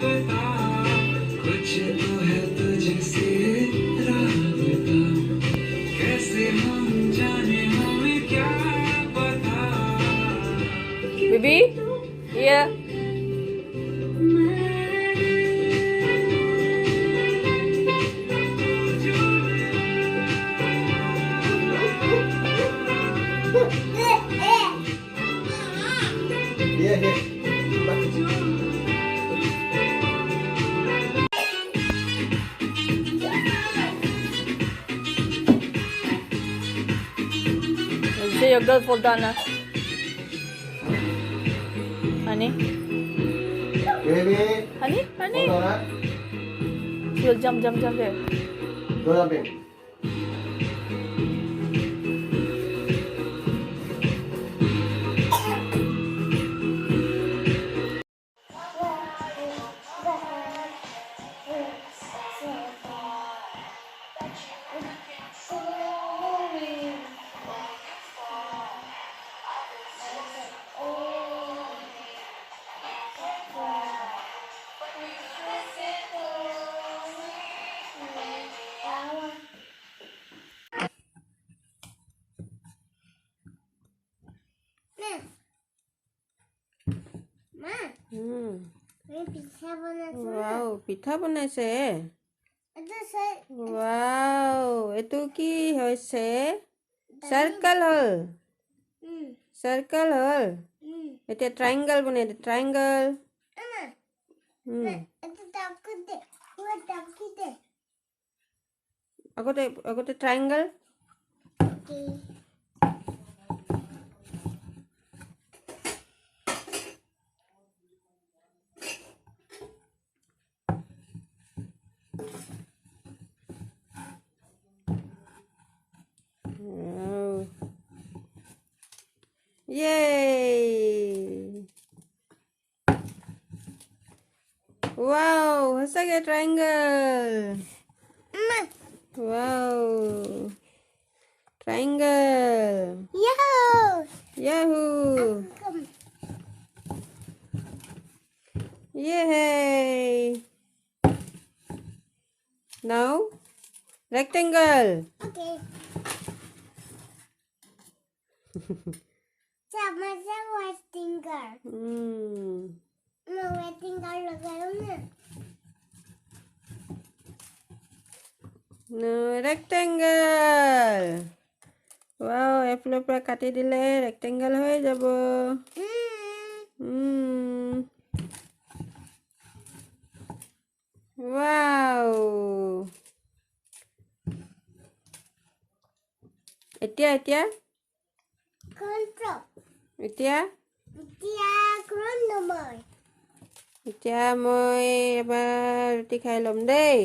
बता कुछ तो है तुझसे राह बता कैसे हम जाने हमें क्या पता Baby, here. Say your girl fall down, honey. Baby, Honey, honey. hold on. She'll jump there. Go jumping. Wow, পিঠা বনাইছে। Wow, এইটো কি হৈছে? Circle হ'ল। Circle হ'ল। এতিয়া triangle বনাই দে, triangle। আগতে triangle। Wow. Yay! Wow, সঁচাকে triangle. Wow. Triangle. Yahoo! Yay! Now, rectangle. Okay. Sama white finger. No white finger लगाओ ना. No, rectangle. Wow, এফালৰ পৰা কাটি দিলে rectangle হৈ যাব. Wow. এতিয়া Control. এতিয়া Chronomoi. এতিয়া মই এবাৰ ৰুটি খাই ল'ম দেই.